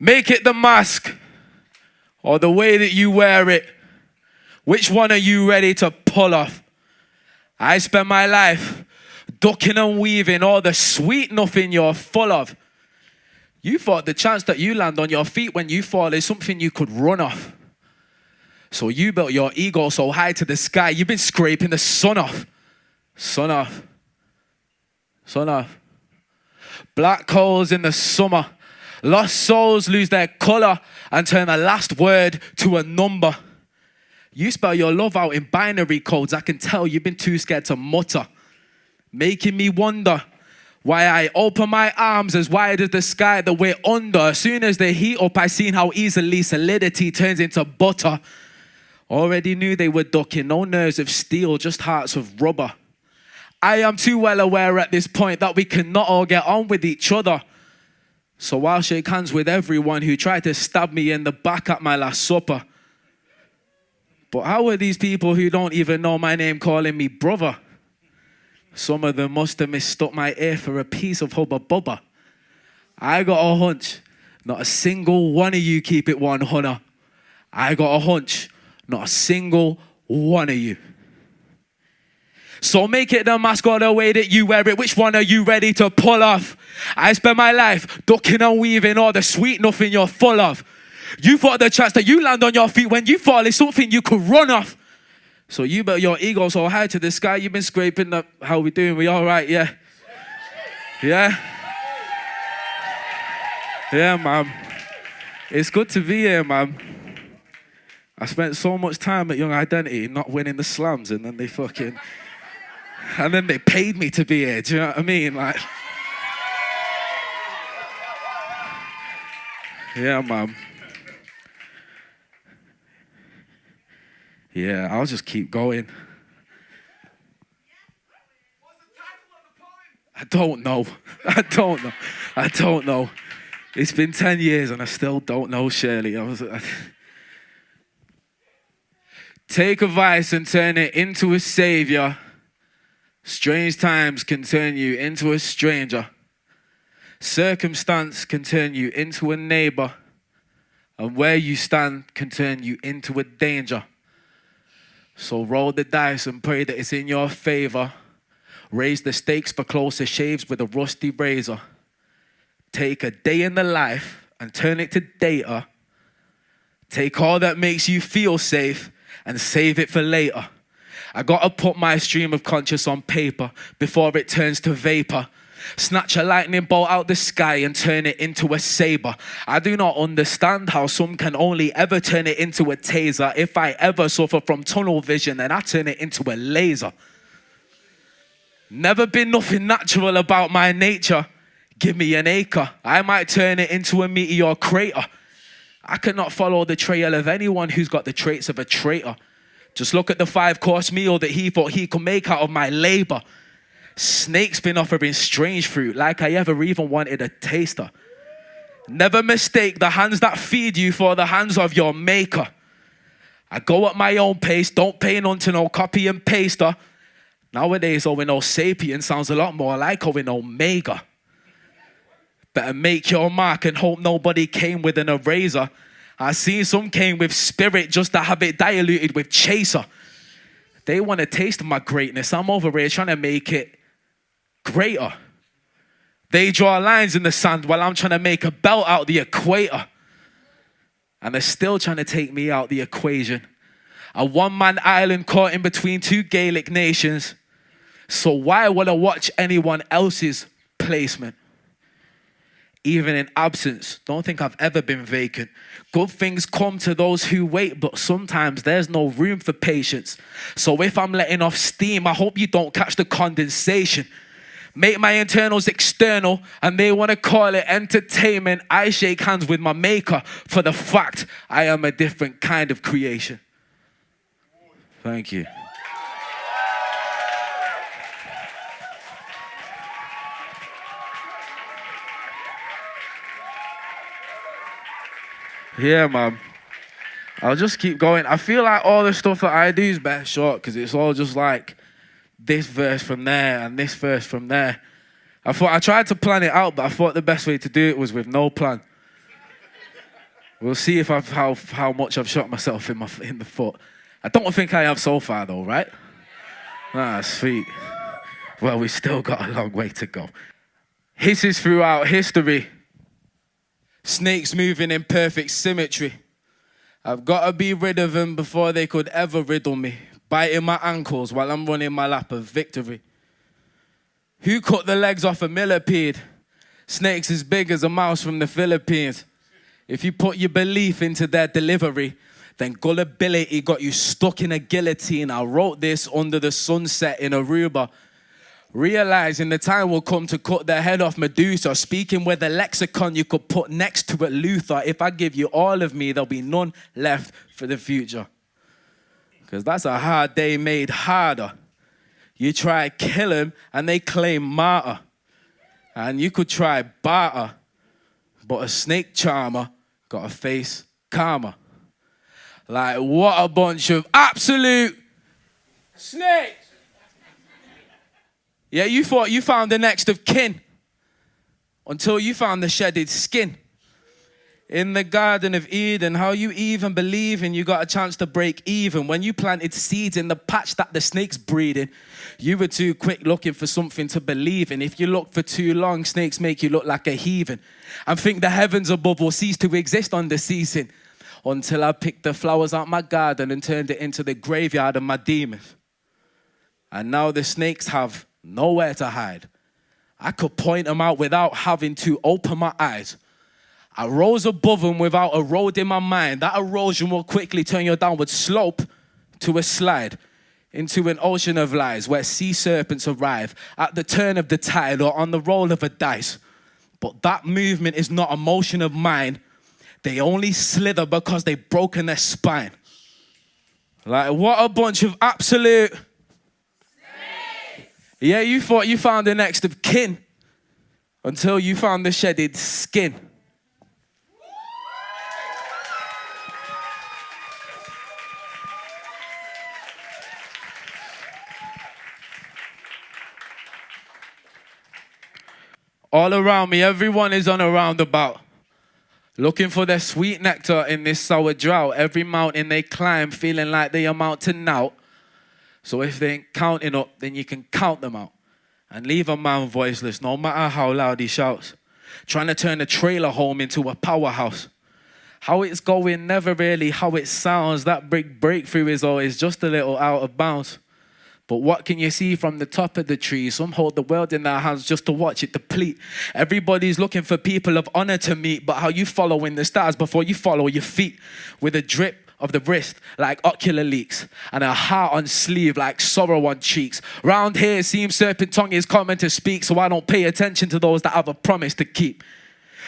Make it the mask or the way that you wear it. Which one are you ready to pull off? I spend my life ducking and weaving all the sweet nothing you're full of. You thought the chance that you land on your feet when you fall is something you could run off. So you built your ego so high to the sky, you've been scraping the sun off. Sun off. Sun off. Black holes in the summer. Lost souls lose their color and turn a last word to a number. You spell your love out in binary codes. I can tell you've been too scared to mutter. Making me wonder why I open my arms as wide as the sky that we're under. As soon as they heat up, I seen how easily solidity turns into butter. Already knew they were ducking. No nerves of steel, just hearts of rubber. I am too well aware at this point that we cannot all get on with each other. So I'll shake hands with everyone who tried to stab me in the back at my last supper. But how are these people who don't even know my name calling me brother? Some of them must have mistook my ear for a piece of hubba bubba. I got a hunch, not a single one of you keep it 100. I got a hunch, not a single one of you. So make it the mask or the way that you wear it. Which one are you ready to pull off? I spend my life ducking and weaving all the sweet nothing you're full of. You thought the chance that you land on your feet when you fall is something you could run off. So you built your ego so high to the sky, you've been scraping up. How we doing? We all right? Yeah? Yeah? Yeah, man. It's good to be here, man. I spent so much time at Young Identity not winning the slams, and then they paid me to be here. Do you know what I mean? Like, yeah, man. Yeah, I'll just keep going. I don't know. It's been 10 years and I still don't know, Shirley. Take a vice and turn it into a savior. Strange times can turn you into a stranger. Circumstance can turn you into a neighbor. And where you stand can turn you into a danger. So roll the dice and pray that it's in your favor. Raise the stakes for closer shaves with a rusty razor. Take a day in the life and turn it to data. Take all that makes you feel safe and save it for later. I gotta put my stream of conscious on paper before it turns to vapor. Snatch a lightning bolt out the sky and turn it into a saber. I do not understand how some can only ever turn it into a taser. If I ever suffer from tunnel vision, then I turn it into a laser. Never been nothing natural about my nature. Give me an acre, I might turn it into a meteor crater. I cannot follow the trail of anyone who's got the traits of a traitor. Just look at the 5-course meal that he thought he could make out of my labor. Snakes been offering strange fruit like I ever even wanted a taster. Never mistake the hands that feed you for the hands of your maker. I go at my own pace, don't pay none to no copy and paster. Nowadays, Owen O'Sapien sounds a lot more like Owen Omega. Better make your mark and hope nobody came with an eraser. I seen some came with spirit just to have it diluted with chaser. They want a taste of my greatness. I'm over here trying to make it greater. They draw lines in the sand while I'm trying to make a belt out of the equator. And they're still trying to take me out the equation. A one-man island caught in between two Gaelic nations. So why would I watch anyone else's placement? Even in absence, don't think I've ever been vacant. Good things come to those who wait, but sometimes there's no room for patience. So if I'm letting off steam, I hope you don't catch the condensation. Make my internals external, and they want to call it entertainment. I shake hands with my maker for the fact I am a different kind of creation. Thank you. Yeah, man. I'll just keep going. I feel like all the stuff that I do is better short because it's all just like this verse from there and this verse from there. I tried to plan it out, but I thought the best way to do it was with no plan. We'll see if how much I've shot myself in the foot. I don't think I have so far though, right? Ah, sweet. Well, we still got a long way to go. Hisses throughout history. Snakes moving in perfect symmetry. I've got to be rid of them before they could ever riddle me, biting my ankles while I'm running my lap of victory. Who cut the legs off a millipede? Snakes as big as a mouse from the Philippines. If you put your belief into their delivery, then gullibility got you stuck in a guillotine. I wrote this under the sunset in Aruba, realizing the time will come to cut their head off Medusa, speaking with a lexicon you could put next to it Luther. If I give you all of me, there'll be none left for the future. Because that's a hard day made harder. You try kill him and they claim martyr. And you could try barter, but a snake charmer got to face karma. Like, what a bunch of absolute snakes. Yeah, you thought you found the next of kin until you found the shedded skin. In the Garden of Eden, how you even believe in you got a chance to break even. When you planted seeds in the patch that the snake's breeding, you were too quick looking for something to believe in. If you look for too long, snakes make you look like a heathen and think the heavens above will cease to exist on the season until I picked the flowers out my garden and turned it into the graveyard of my demons. And now the snakes have nowhere to hide. I could point them out without having to open my eyes. I rose above them without eroding my mind. That erosion will quickly turn your downward slope to a slide into an ocean of lies where sea serpents arrive at the turn of the tide or on the roll of a dice. But that movement is not a motion of mine. They only slither because they've broken their spine. Like, what a bunch of absolute... Yeah, you thought you found the next of kin until you found the shedded skin. All around me, everyone is on a roundabout, looking for their sweet nectar in this sour drought. Every mountain they climb, feeling like they amount to naught. So if they ain't counting up, then you can count them out and leave a man voiceless, no matter how loud he shouts, trying to turn a trailer home into a powerhouse. How it's going, never really how it sounds. That big breakthrough is always just a little out of bounds. But what can you see from the top of the tree? Some hold the world in their hands just to watch it deplete. Everybody's looking for people of honor to meet, but how you following the stars before you follow your feet? With a drip of the wrist like ocular leaks and a heart on sleeve like sorrow on cheeks. Round here seems serpent tongue is common to speak, so I don't pay attention to those that have a promise to keep.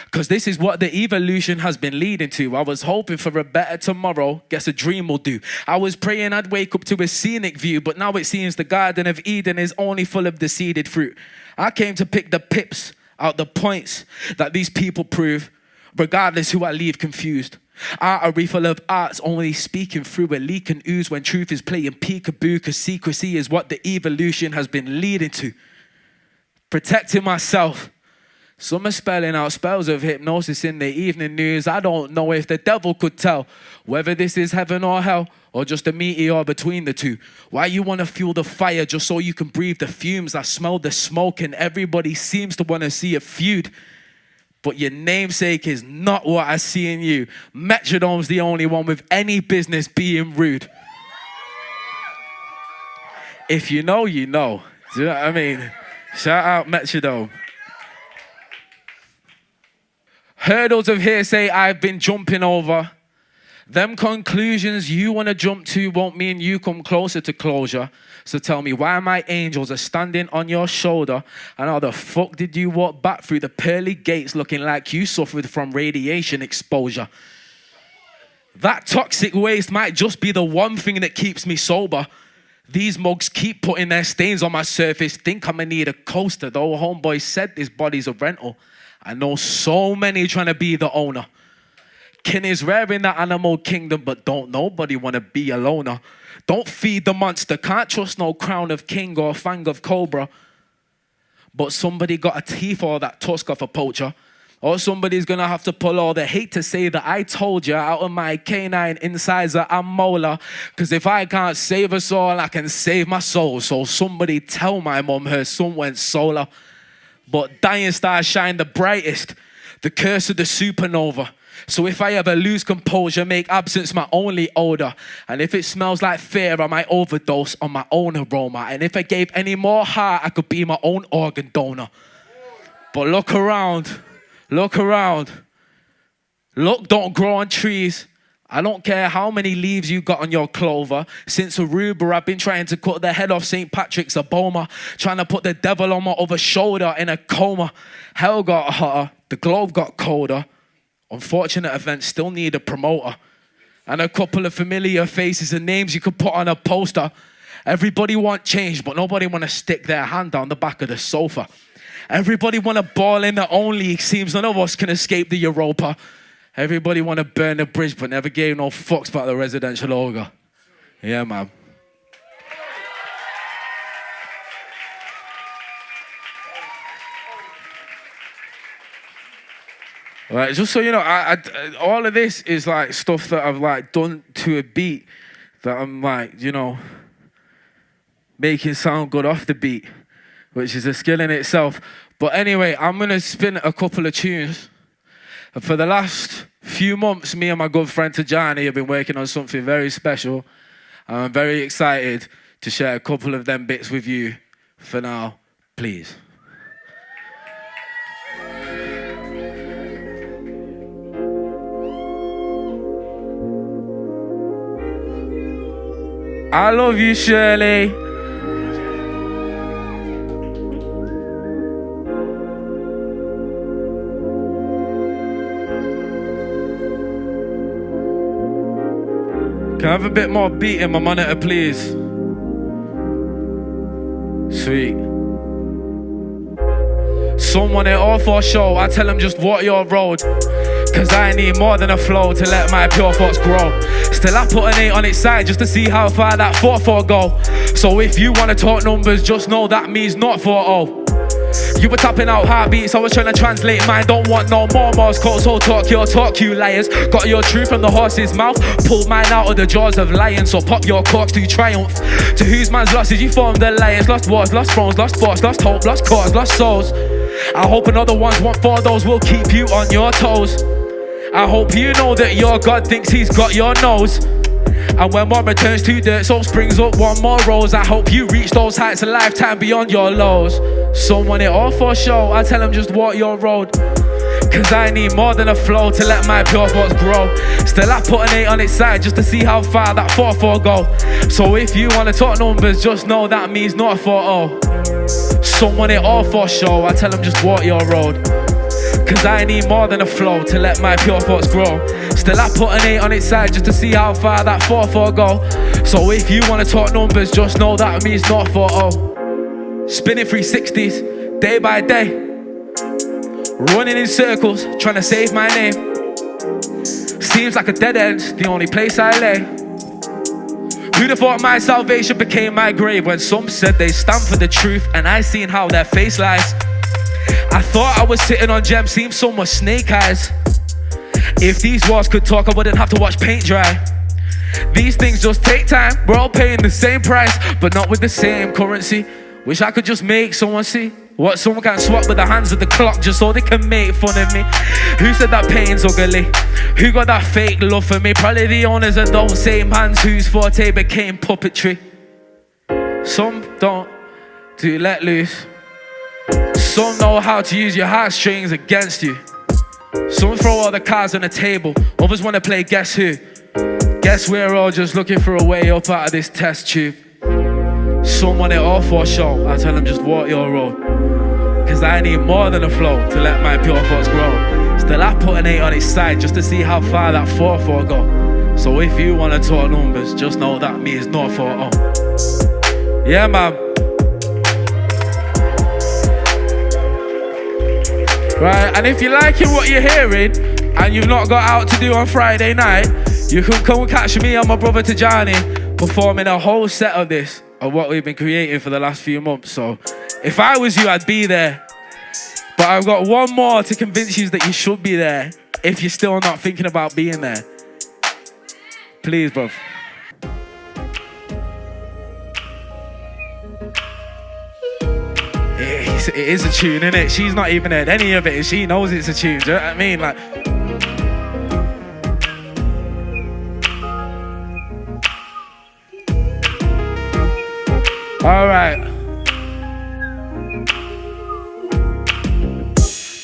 Because this is what the evolution has been leading to. I was hoping for a better tomorrow. Guess a dream will do. I was praying I'd wake up to a scenic view, but now it seems the Garden of Eden is only full of the seeded fruit. I came to pick the pips out the points that these people prove, regardless who I leave confused. Artery full of arts only speaking through a leak and ooze when truth is playing peekaboo, because secrecy is what the evolution has been leading to. Protecting myself. Some are spelling out spells of hypnosis in the evening news. I don't know if the devil could tell whether this is heaven or hell or just a meteor between the two. Why you want to fuel the fire just so you can breathe the fumes? I smell the smoke and everybody seems to want to see a feud. But your namesake is not what I see in you. Metrodome's the only one with any business being rude. If you know, you know. Do you know what I mean? Shout out Metrodome. Hurdles of hearsay I've been jumping over. Them conclusions you want to jump to won't mean you come closer to closure. So tell me why my angels are standing on your shoulder, and how the fuck did you walk back through the pearly gates looking like you suffered from radiation exposure? That toxic waste might just be the one thing that keeps me sober. These mugs keep putting their stains on my surface. Think I'ma need a coaster, though homeboy said this body's a rental. I know so many trying to be the owner. Kin is rare in the animal kingdom, but don't nobody want to be a loner. Don't feed the monster, can't trust no crown of king or fang of cobra. But somebody got a teeth or that tusk off a poacher. Or somebody's gonna have to pull all the hate to say that I told you out of my canine incisor and molar. Cause if I can't save us all, I can save my soul. So somebody tell my mum her son went solar. But dying stars shine the brightest, the curse of the supernova. So if I ever lose composure, make absence my only odor. And if it smells like fear, I might overdose on my own aroma. And if I gave any more heart, I could be my own organ donor. But look around. Look around. Look don't grow on trees. I don't care how many leaves you got on your clover. Since Aruba, I've been trying to cut the head off St. Patrick's a boma. Trying to put the devil on my other shoulder in a coma. Hell got hotter. The globe got colder. Unfortunate events still need a promoter. And a couple of familiar faces and names you could put on a poster. Everybody want change, but nobody want to stick their hand down the back of the sofa. Everybody want to ball in their own league. Seems none of us can escape the Europa. Everybody want to burn the bridge, but never gave no fucks about the residential ogre. Yeah, man. Right, just so you know, I all of this is like stuff that I've like done to a beat that I'm like, you know, making sound good off the beat, which is a skill in itself. But anyway, I'm going to spin a couple of tunes. And for the last few months, me and my good friend Tijani have been working on something very special. And I'm very excited to share a couple of them bits with you. For now, please. I love you, Shirley. Can I have a bit more beat in my monitor, please? Sweet. Someone it all for show, I tell them just walk your road. Cause I need more than a flow to let my pure thoughts grow. Still I put an 8 on its side just to see how far that 4-4 go. So if you wanna talk numbers, just know that means not 4-0. You were tapping out heartbeats, I was trying to translate mine. Don't want no more Morse code, so talk you liars. Got your truth from the horse's mouth, pulled mine out of the jaws of lions. So pop your corks to triumph. To whose man's losses you formed alliance. Lost wars, lost thrones, lost thoughts, lost hope, lost cause, lost souls. I hope another one's want for those will keep you on your toes. I hope you know that your God thinks he's got your nose. And when one returns to dirt, so springs up one more rose. I hope you reach those heights a lifetime beyond your lows. Someone it all for show, I tell them just walk your road. Cause I need more than a flow to let my pure thoughts grow. Still I put an 8 on its side just to see how far that 4-4 go. So if you wanna talk numbers, just know that means not a 4-0. Someone it all for show, I tell them just walk your road. Cause I need more than a flow to let my pure thoughts grow. Still I put an 8 on its side just to see how far that 4-4 go. So if you wanna talk numbers, just know that means not 4-0. Spinning 360s, day by day. Running in circles, trying to save my name. Seems like a dead end's the only place I lay. Who'd have thought my salvation became my grave when some said they stand for the truth and I seen how their face lies. I thought I was sitting on gems, seemed so much snake eyes. If these walls could talk, I wouldn't have to watch paint dry. These things just take time, we're all paying the same price, but not with the same currency. Wish I could just make someone see what someone can swap with the hands of the clock just so they can make fun of me. Who said that pain's ugly? Who got that fake love for me? Probably the owners of those same hands whose forte became puppetry. Some don't do let loose. Some know how to use your heartstrings against you. Some throw all the cards on the table. Others want to play guess who. Guess we're all just looking for a way up out of this test tube. Some want it all for show. I tell them just walk your road. Cause I need more than a flow to let my pure thoughts grow. Still I put an 8 on its side just to see how far that 4-4 go. So if you want to talk numbers, just know that means not 4-0. Yeah, man. Right, and if you're liking what you're hearing and you've not got out to do on Friday night, you can come and catch me and my brother Tijani performing a whole set of this, of what we've been creating for the last few months. So if I was you, I'd be there. But I've got one more to convince you that you should be there if you're still not thinking about being there. Please, bruv. It is a tune, innit? She's not even heard any of it and she knows it's a tune. Do you know what I mean? Like, all right.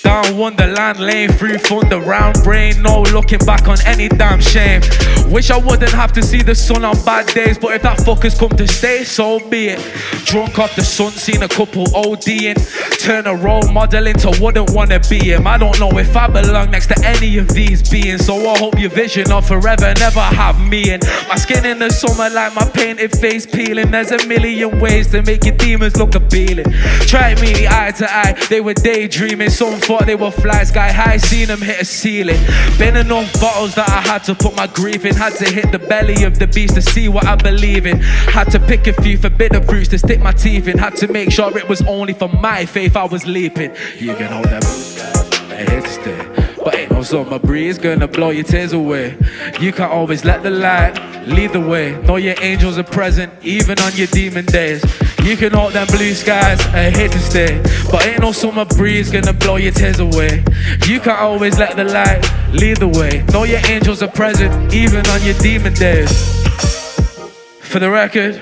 Down Wonderland Lane, through thunder, round brain, no looking back on any damn shame. Wish I wouldn't have to see the sun on bad days, but if that fucker's come to stay, so be it. Drunk off the sun, seen a couple ODing, turn a role model into wouldn't wanna be him. I don't know if I belong next to any of these beings, so I hope your vision of forever never have me in. My skin in the summer like my painted face peeling. There's a million ways to make your demons look appealing. Tried me eye to eye, they were daydreaming. Some thought they were fly sky high, seen them hit a ceiling. Been enough bottles that I had to put my grief in. Had to hit the belly of the beast to see what I believe in. Had to pick a few forbidden fruits to stick my teeth in. Had to make sure it was only for my faith I was leaping. You can hold them, they're here to stay. But ain't no summer breeze gonna blow your tears away. You can't always let the light lead the way. Know your angels are present even on your demon days. You can hold them blue skies, are here to stay. But ain't no summer breeze gonna blow your tears away. You can't always let the light lead the way. Know your angels are present even on your demon days. For the record,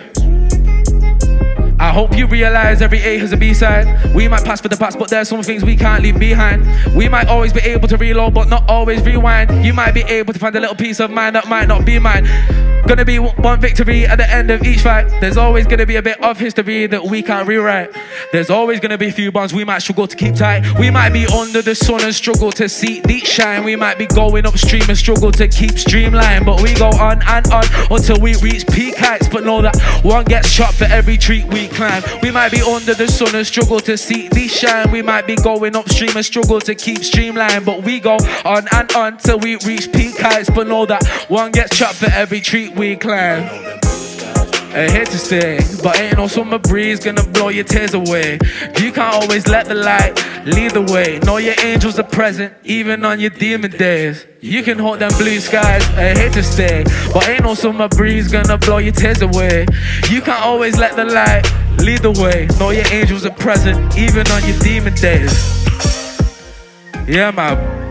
I hope you realize every A has a B-side. We might pass for the past, but there's some things we can't leave behind. We might always be able to reload, but not always rewind. You might be able to find a little piece of mind that might not be mine. Gonna be one victory at the end of each fight. There's always gonna be a bit of history that we can't rewrite. There's always gonna be a few bonds we might struggle to keep tight. We might be under the sun and struggle to see deep shine. We might be going upstream and struggle to keep streamline. But we go on and on until we reach peak heights. But know that one gets shot for every tree we climb. We might be under the sun and struggle to see deep shine. We might be going upstream and struggle to keep streamline. But we go on and on till we reach peak heights. But know that one gets shot for every tree we climb. And here to stay, but ain't no summer breeze gonna blow your tears away. You can't always let the light lead the way. Know your angels are present even on your demon days. You can hold them blue skies, and here to stay, but ain't no summer breeze gonna blow your tears away. You can't always let the light lead the way. Know your angels are present even on your demon days. Yeah, man.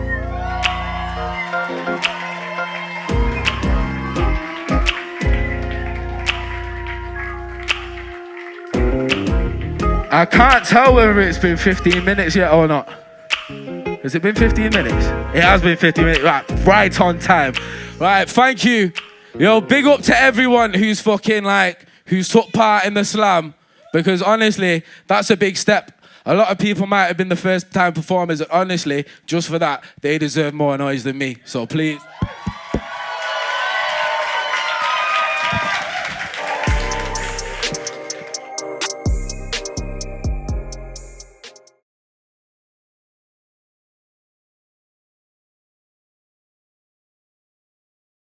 I can't tell whether it's been 15 minutes yet or not. Has it been 15 minutes? It has been 15 minutes. Right on time. Right, thank you. Yo, big up to everyone who's who's took part in the slam. Because honestly, that's a big step. A lot of people might have been the first time performers. And honestly, just for that, they deserve more noise than me. So please.